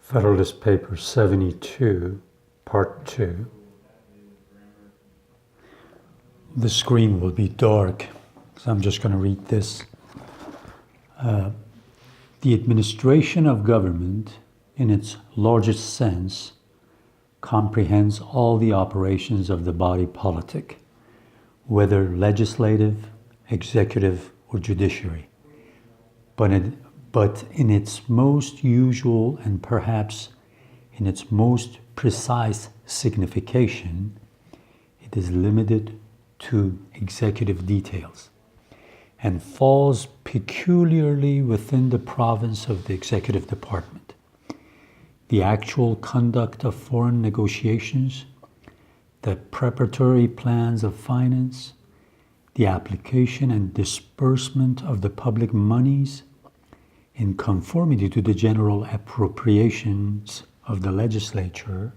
Federalist Papers 72, Part 2. The screen will be dark, so I'm just going to read this. The administration of government, in its largest sense, comprehends all the operations of the body politic, whether legislative, executive, or judiciary. But in its most usual and perhaps in its most precise signification, it is limited to executive details and falls peculiarly within the province of the executive department. The actual conduct of foreign negotiations, the preparatory plans of finance, the application and disbursement of the public monies in conformity to the general appropriations of the legislature,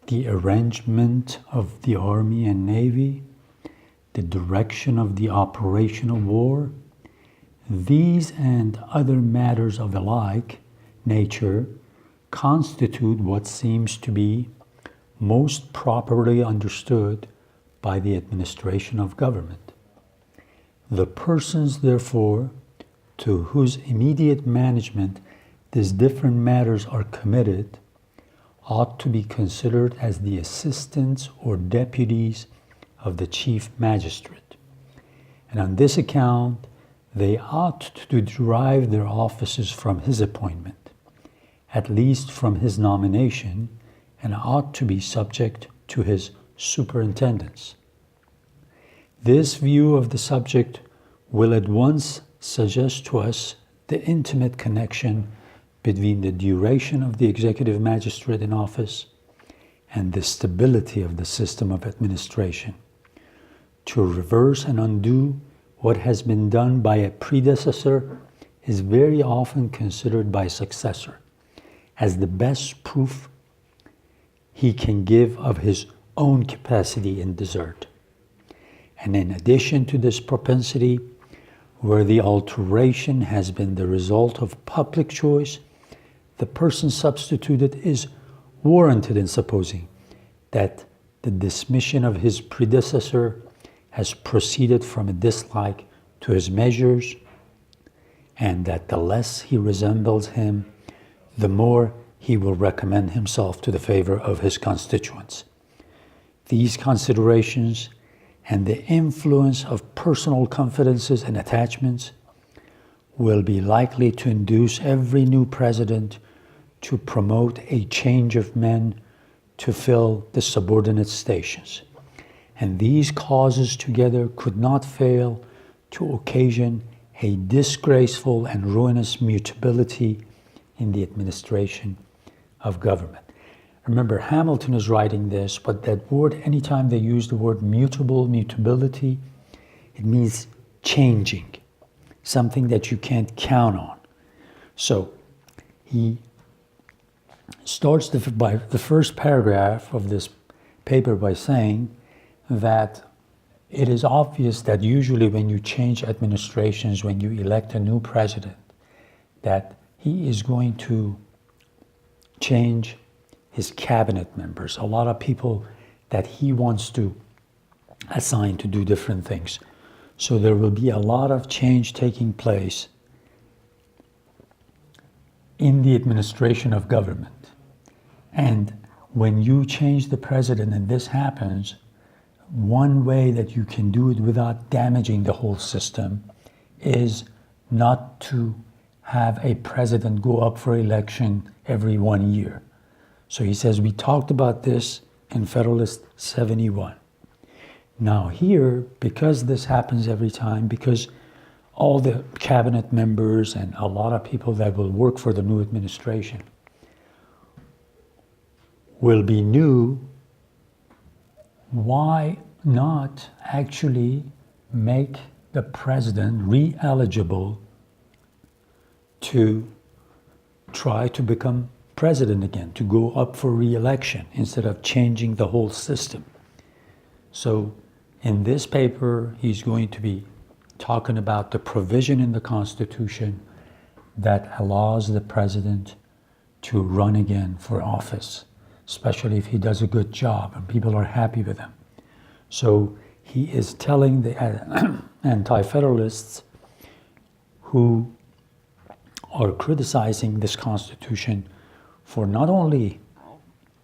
the arrangement of the army and navy, the direction of the operational war, these and other matters of a like nature constitute what seems to be most properly understood by the administration of government. The persons, therefore, to whose immediate management these different matters are committed ought to be considered as the assistants or deputies of the chief magistrate. And on this account, they ought to derive their offices from his appointment, at least from his nomination, and ought to be subject to his superintendence. This view of the subject will at once suggest to us the intimate connection between the duration of the executive magistrate in office and the stability of the system of administration. To reverse and undo what has been done by a predecessor is very often considered by a successor as the best proof he can give of his own capacity and desert. And in addition to this propensity, where the alteration has been the result of public choice, the person substituted is warranted in supposing that the dismission of his predecessor has proceeded from a dislike to his measures, and that the less he resembles him, the more he will recommend himself to the favor of his constituents. These considerations and the influence of personal confidences and attachments will be likely to induce every new president to promote a change of men to fill the subordinate stations. And these causes together could not fail to occasion a disgraceful and ruinous mutability in the administration of government. Remember, Hamilton is writing this, but that word, anytime they use the word mutable, mutability, it means changing, something that you can't count on. So he starts the first paragraph of this paper by saying that it is obvious that usually when you change administrations, when you elect a new president, that he is going to change his cabinet members, a lot of people that he wants to assign to do different things. So there will be a lot of change taking place in the administration of government. And when you change the president and this happens, one way that you can do it without damaging the whole system is not to have a president go up for election every 1 year. So he says, we talked about this in Federalist 71. Now here, because this happens every time, because all the cabinet members and a lot of people that will work for the new administration will be new, why not actually make the president re-eligible to try to become president again, to go up for re-election instead of changing the whole system? So in this paper, he's going to be talking about the provision in the Constitution that allows the president to run again for office, especially if he does a good job and people are happy with him. So he is telling the anti-federalists who are criticizing this Constitution for not only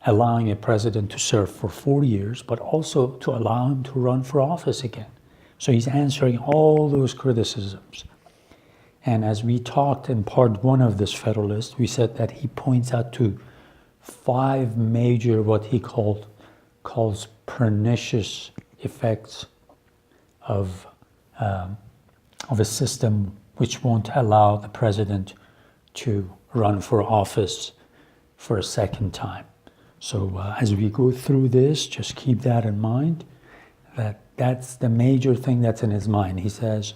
allowing a president to serve for 4 years, but also to allow him to run for office again. So he's answering all those criticisms. And as we talked in part 1 of this Federalist, we said that he points out to 5 major, what he calls pernicious effects of a system which won't allow the president to run for office for a second time. So as we go through this, just keep that in mind, that's the major thing that's in his mind. He says,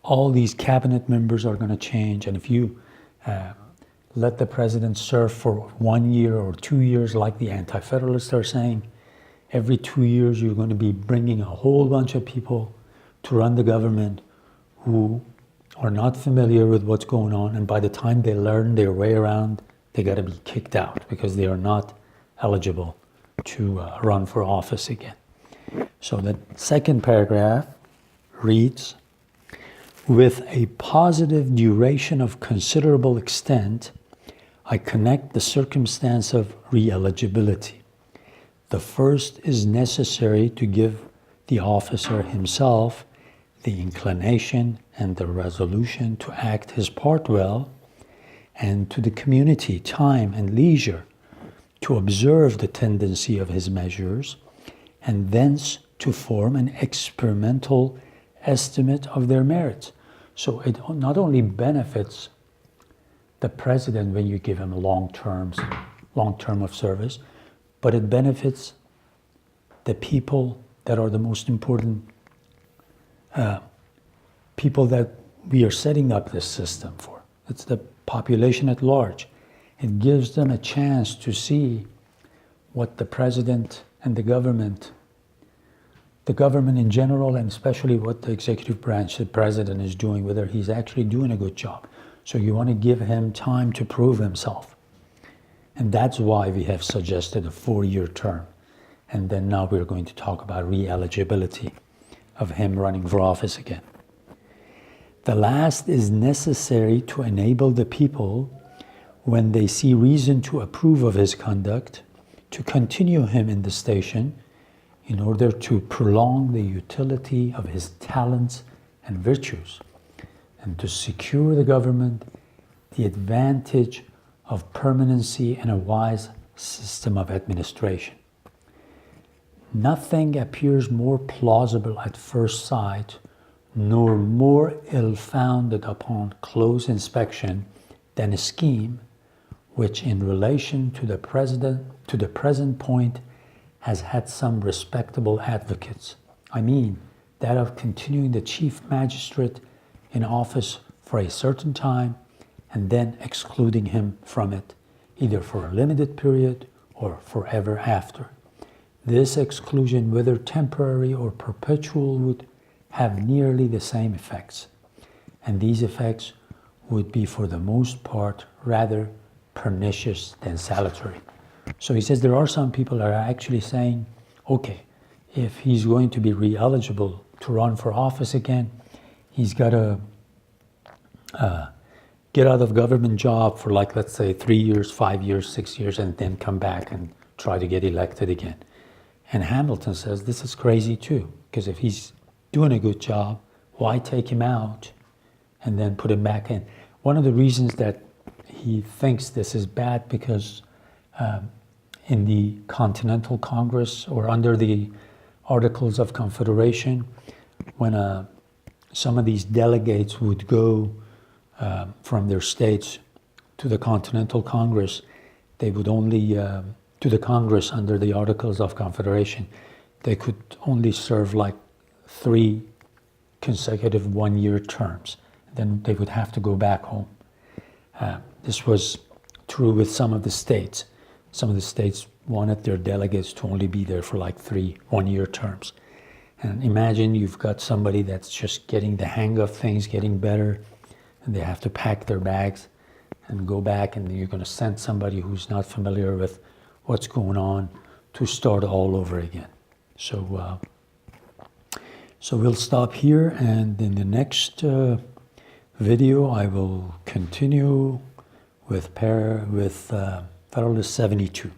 all these cabinet members are going to change, and if you let the president serve for 1 year or 2 years, like the anti-federalists are saying, every 2 years you're going to be bringing a whole bunch of people to run the government who are not familiar with what's going on, and by the time they learn their way around, they got to be kicked out because they are not eligible to run for office again. So the second paragraph reads, with a positive duration of considerable extent, I connect the circumstance of re-eligibility. The first is necessary to give the officer himself the inclination and the resolution to act his part well, and to the community time and leisure to observe the tendency of his measures, and thence to form an experimental estimate of their merits. So it not only benefits the president when you give him a long term of service, but it benefits the people that are the most important people that we are setting up this system for. It's the population at large. It gives them a chance to see what the president and the government in general, and especially what the executive branch, the president, is doing, whether he's actually doing a good job. So you want to give him time to prove himself. And that's why we have suggested a 4-year term. And then now we're going to talk about re-eligibility of him running for office again. The last is necessary to enable the people, when they see reason to approve of his conduct, to continue him in the station in order to prolong the utility of his talents and virtues, and to secure the government the advantage of permanency in a wise system of administration. Nothing appears more plausible at first sight, nor more ill-founded upon close inspection, than a scheme which, in relation to the present point, has had some respectable advocates. I mean, that of continuing the chief magistrate in office for a certain time and then excluding him from it, either for a limited period or forever after. This exclusion, whether temporary or perpetual, would have nearly the same effects, and these effects would be for the most part rather pernicious than salutary. So he says there are some people that are actually saying, okay, if he's going to be re-eligible to run for office again, he's got to get out of government job for, like, let's say 3 years, 5 years, 6 years, and then come back and try to get elected again. And Hamilton says this is crazy too, because if he's doing a good job, why take him out and then put him back in? One of the reasons that he thinks this is bad, because in the Continental Congress, or under the Articles of Confederation, when some of these delegates would go from their states to the Continental Congress, they would only, to the Congress under the Articles of Confederation, they could only serve like 3 consecutive 1-year terms. Then they would have to go back home. This was true with some of the states. Some of the states wanted their delegates to only be there for like 3 1-year terms. And imagine you've got somebody that's just getting the hang of things, getting better, and they have to pack their bags and go back, and you're going to send somebody who's not familiar with what's going on to start all over again. So we'll stop here, and in the next video I will continue with Federalist 72.